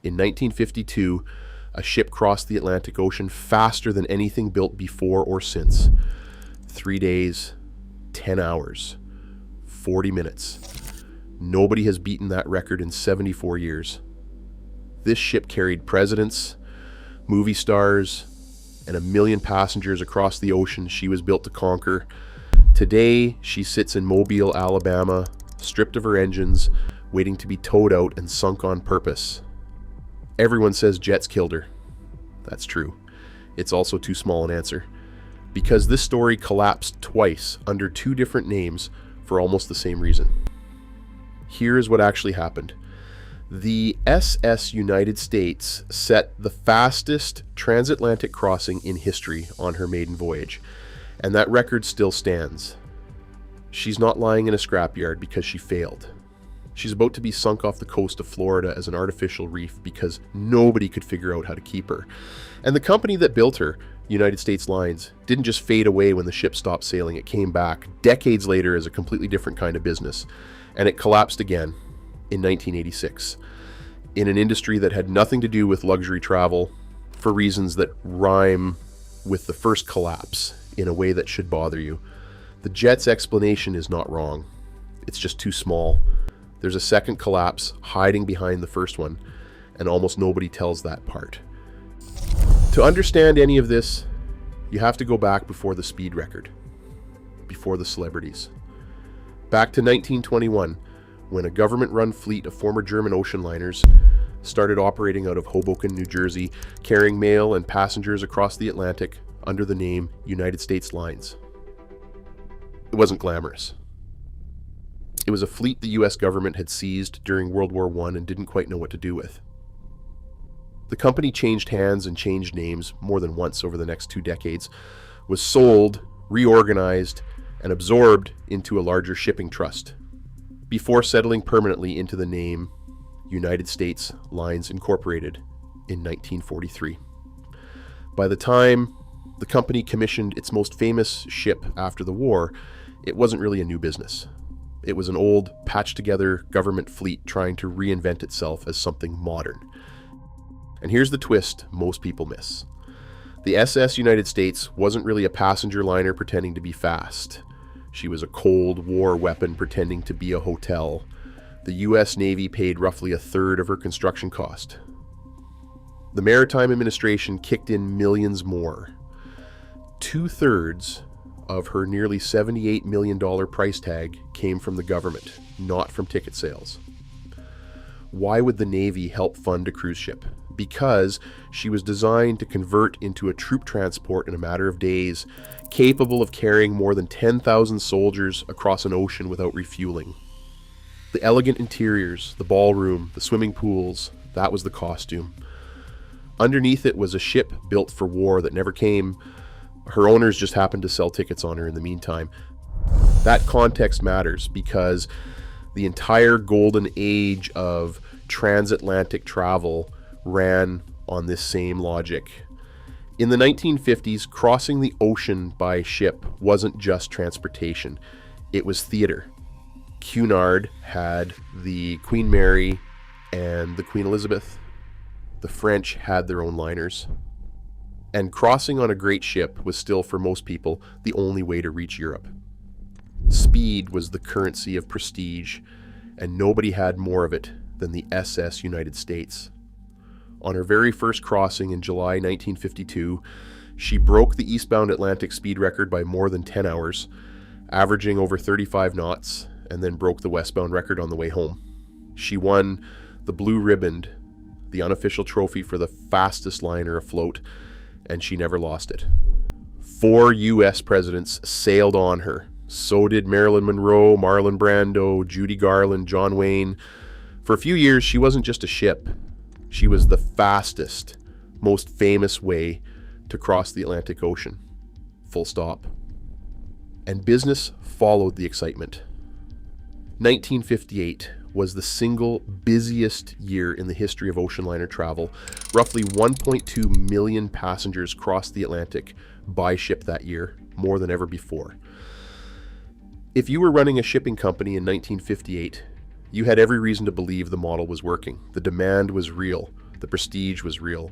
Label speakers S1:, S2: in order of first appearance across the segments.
S1: In 1952, a ship crossed the Atlantic Ocean faster than anything built before or since. 3 days, 10 hours, 40 minutes. Nobody has beaten that record in 74 years. This ship carried presidents, movie stars, and 1 million passengers across the ocean she was built to conquer. Today, she sits in Mobile, Alabama, stripped of her engines, waiting to be towed out and sunk on purpose. Everyone says jets killed her. That's true. It's also too small an answer, because this story collapsed twice under 2 different names for almost the same reason. Here is what actually happened. The SS United States set the fastest transatlantic crossing in history on her maiden voyage, and that record still stands. She's not lying in a scrapyard because she failed. She's about to be sunk off the coast of Florida as an artificial reef because nobody could figure out how to keep her. And the company that built her, United States Lines, didn't just fade away when the ship stopped sailing. It came back decades later as a completely different kind of business. And it collapsed again in 1986 in an industry that had nothing to do with luxury travel for reasons that rhyme with the first collapse in a way that should bother you. The jet's explanation is not wrong. It's just too small. There's a second collapse hiding behind the first one, and almost nobody tells that part. To understand any of this, you have to go back before the speed record, before the celebrities. Back to 1921, when a government-run fleet of former German ocean liners started operating out of Hoboken, New Jersey, carrying mail and passengers across the Atlantic under the name United States Lines. It wasn't glamorous. It was a fleet the US government had seized during World War I and didn't quite know what to do with. The company changed hands and changed names more than once over the next 2 decades, was sold, reorganized, and absorbed into a larger shipping trust, before settling permanently into the name United States Lines Incorporated in 1943. By the time the company commissioned its most famous ship after the war, it wasn't really a new business. It was an old, patched-together government fleet trying to reinvent itself as something modern. And here's the twist most people miss. The SS United States wasn't really a passenger liner pretending to be fast. She was a Cold War weapon pretending to be a hotel. The US Navy paid roughly 1/3 of her construction cost. The Maritime administration kicked in millions more. 2/3 of her nearly $78 million price tag came from the government, not from ticket sales. Why would the Navy help fund a cruise ship? Because she was designed to convert into a troop transport in a matter of days, capable of carrying more than 10,000 soldiers across an ocean without refueling. The elegant interiors, the ballroom, the swimming pools, that was the costume. Underneath it was a ship built for war that never came. Her owners just happened to sell tickets on her in the meantime. That context matters because the entire golden age of transatlantic travel ran on this same logic. In the 1950s, crossing the ocean by ship wasn't just transportation. It was theater. Cunard had the Queen Mary and the Queen Elizabeth. The French had their own liners. And crossing on a great ship was still, for most people, the only way to reach Europe. Speed was the currency of prestige, and nobody had more of it than the SS United States. On her very first crossing in July 1952, she broke the eastbound Atlantic speed record by more than 10 hours, averaging over 35 knots, and then broke the westbound record on the way home. She won the Blue Ribbon, the unofficial trophy for the fastest liner afloat, and she never lost it. 4 US presidents sailed on her. So did Marilyn Monroe, Marlon Brando, Judy Garland, John Wayne. For a few years, she wasn't just a ship. She was the fastest, most famous way to cross the Atlantic Ocean. Full stop. And business followed the excitement. 1958 was the single busiest year in the history of ocean liner travel. Roughly 1.2 million passengers crossed the Atlantic by ship that year, more than ever before. If you were running a shipping company in 1958, you had every reason to believe the model was working. The demand was real. The prestige was real.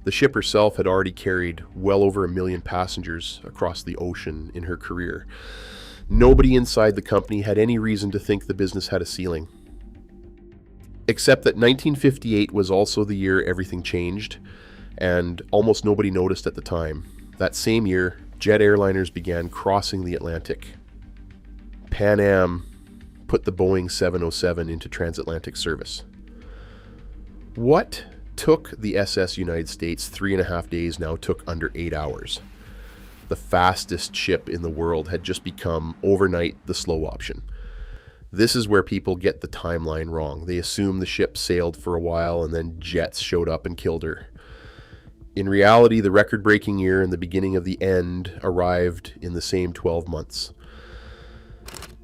S1: The ship herself had already carried well over 1 million passengers across the ocean in her career. Nobody inside the company had any reason to think the business had a ceiling. Except that 1958 was also the year everything changed, and almost nobody noticed at the time. That same year, jet airliners began crossing the Atlantic. Pan Am put the Boeing 707 into transatlantic service. What took the SS United States 3.5 days now took under 8 hours. The fastest ship in the world had just become, overnight, the slow option. This is where people get the timeline wrong. They assume the ship sailed for a while and then jets showed up and killed her. In reality, the record-breaking year and the beginning of the end arrived in the same 12 months.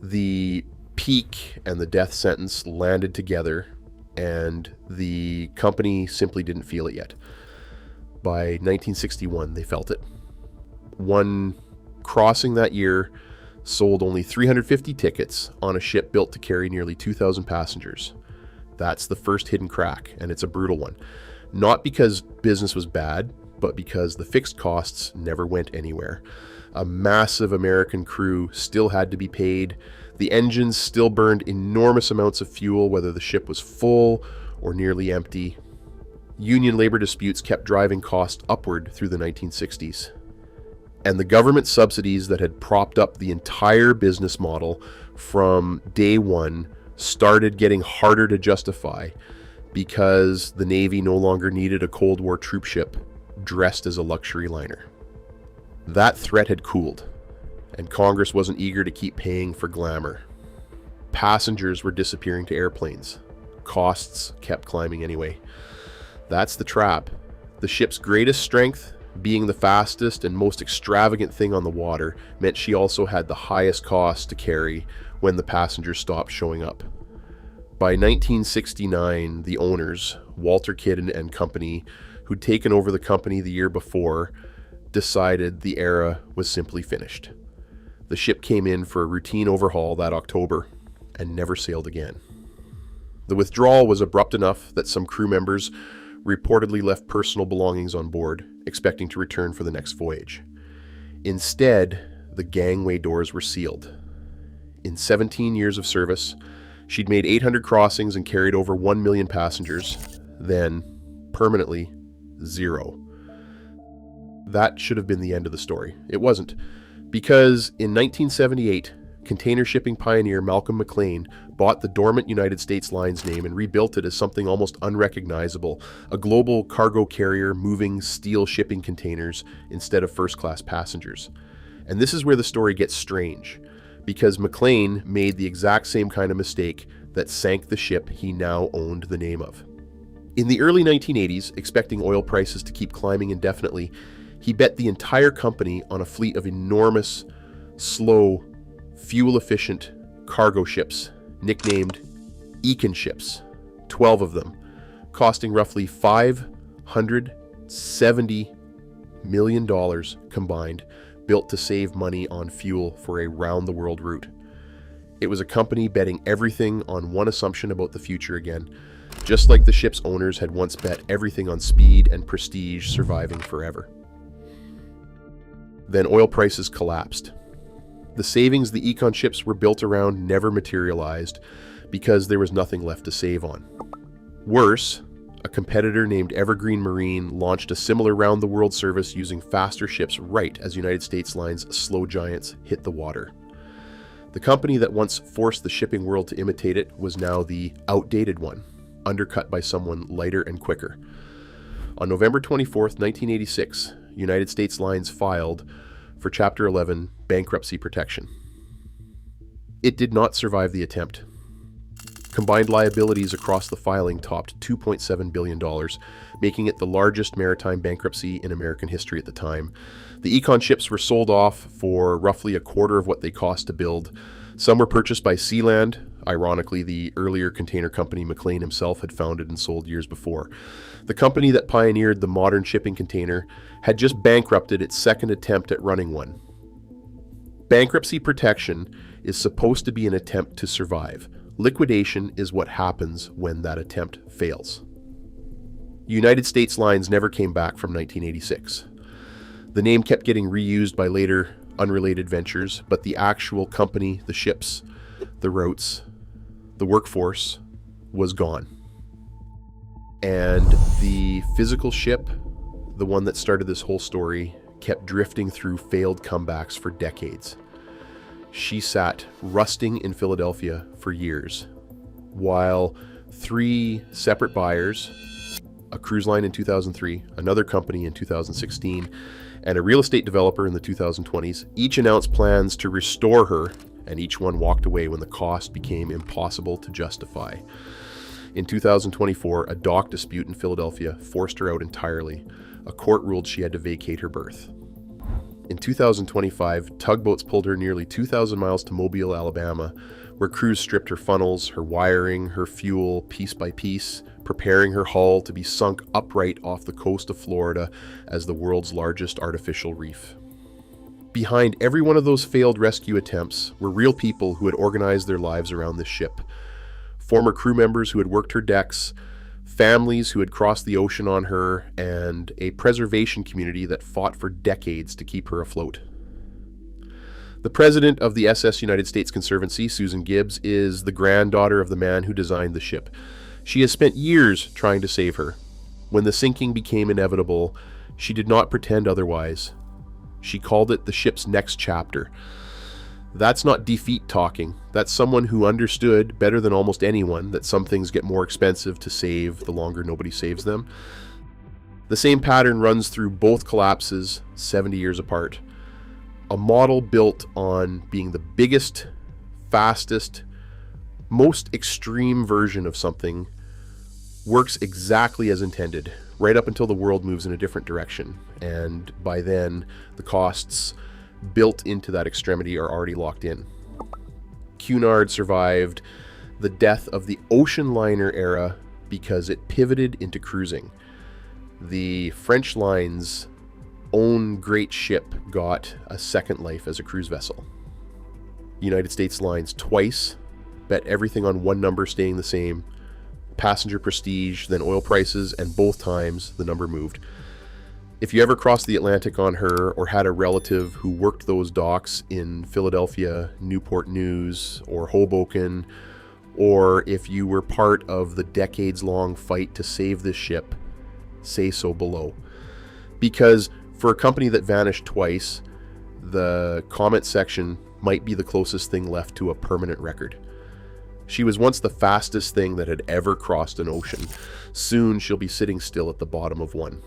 S1: The peak and the death sentence landed together, and the company simply didn't feel it yet. By 1961, they felt it. One crossing that year sold only 350 tickets on a ship built to carry nearly 2,000 passengers. That's the first hidden crack, and it's a brutal one. Not because business was bad, but because the fixed costs never went anywhere. A massive American crew still had to be paid. The engines still burned enormous amounts of fuel, whether the ship was full or nearly empty. Union labor disputes kept driving costs upward through the 1960s. And the government subsidies that had propped up the entire business model from day one started getting harder to justify because the Navy no longer needed a Cold War troop ship dressed as a luxury liner. That threat had cooled, and Congress wasn't eager to keep paying for glamour. Passengers were disappearing to airplanes. Costs kept climbing anyway. That's the trap. The ship's greatest strength, being the fastest and most extravagant thing on the water, meant she also had the highest cost to carry when the passengers stopped showing up. By 1969, the owners, Walter Kidd and Company, who'd taken over the company the year before, decided the era was simply finished. The ship came in for a routine overhaul that October and never sailed again. The withdrawal was abrupt enough that some crew members reportedly left personal belongings on board, expecting to return for the next voyage. Instead, the gangway doors were sealed. In 17 years of service, she'd made 800 crossings and carried over 1 million passengers, then, permanently, 0. That should have been the end of the story. It wasn't, because in 1978, container shipping pioneer Malcolm McLean bought the dormant United States Lines name and rebuilt it as something almost unrecognizable, a global cargo carrier moving steel shipping containers instead of first-class passengers. And this is where the story gets strange, because McLean made the exact same kind of mistake that sank the ship he now owned the name of. In the early 1980s, expecting oil prices to keep climbing indefinitely, he bet the entire company on a fleet of enormous, slow, fuel-efficient cargo ships, nicknamed Econ ships, 12 of them, costing roughly $570 million combined, built to save money on fuel for a round-the-world route. It was a company betting everything on one assumption about the future again, just like the ship's owners had once bet everything on speed and prestige surviving forever. Then oil prices collapsed. The savings the Econ ships were built around never materialized because there was nothing left to save on. Worse, a competitor named Evergreen Marine launched a similar round-the-world service using faster ships right as United States Lines' slow giants hit the water. The company that once forced the shipping world to imitate it was now the outdated one, undercut by someone lighter and quicker. On November 24th, 1986, United States Lines filed for Chapter 11 bankruptcy protection. It did not survive the attempt. Combined liabilities across the filing topped $2.7 billion, making it the largest maritime bankruptcy in American history at the time. The Econ ships were sold off for roughly a quarter of what they cost to build. Some were purchased by Sealand, ironically the earlier container company McLean himself had founded and sold years before. The company that pioneered the modern shipping container had just bankrupted its second attempt at running one. Bankruptcy protection is supposed to be an attempt to survive. Liquidation is what happens when that attempt fails. United States Lines never came back from 1986. The name kept getting reused by later unrelated ventures, but the actual company, the ships, the routes, the workforce was gone. And the physical ship, the one that started this whole story, kept drifting through failed comebacks for decades. She sat rusting in Philadelphia for years, while 3 separate buyers, a cruise line in 2003, another company in 2016, and a real estate developer in the 2020s, each announced plans to restore her, and each one walked away when the cost became impossible to justify. In 2024, a dock dispute in Philadelphia forced her out entirely. A court ruled she had to vacate her berth. In 2025, tugboats pulled her nearly 2,000 miles to Mobile, Alabama, where crews stripped her funnels, her wiring, her fuel, piece by piece, preparing her hull to be sunk upright off the coast of Florida as the world's largest artificial reef. Behind every one of those failed rescue attempts were real people who had organized their lives around this ship. Former crew members who had worked her decks, families who had crossed the ocean on her, and a preservation community that fought for decades to keep her afloat. The president of the SS United States Conservancy, Susan Gibbs, is the granddaughter of the man who designed the ship. She has spent years trying to save her. When the sinking became inevitable, she did not pretend otherwise. She called it the ship's next chapter. That's not defeat talking. That's someone who understood better than almost anyone that some things get more expensive to save the longer nobody saves them. The same pattern runs through both collapses 70 years apart. A model built on being the biggest, fastest, most extreme version of something works exactly as intended, right up until the world moves in a different direction. And by then, the costs built into that extremity are already locked in. Cunard survived the death of the ocean liner era because it pivoted into cruising. The French line's own great ship got a second life as a cruise vessel. United States Lines twice bet everything on one number staying the same, passenger prestige, then oil prices, and both times the number moved. If you ever crossed the Atlantic on her or had a relative who worked those docks in Philadelphia, Newport News, or Hoboken, or if you were part of the decades-long fight to save this ship, say so below. Because for a company that vanished twice, the comment section might be the closest thing left to a permanent record. She was once the fastest thing that had ever crossed an ocean. Soon she'll be sitting still at the bottom of one.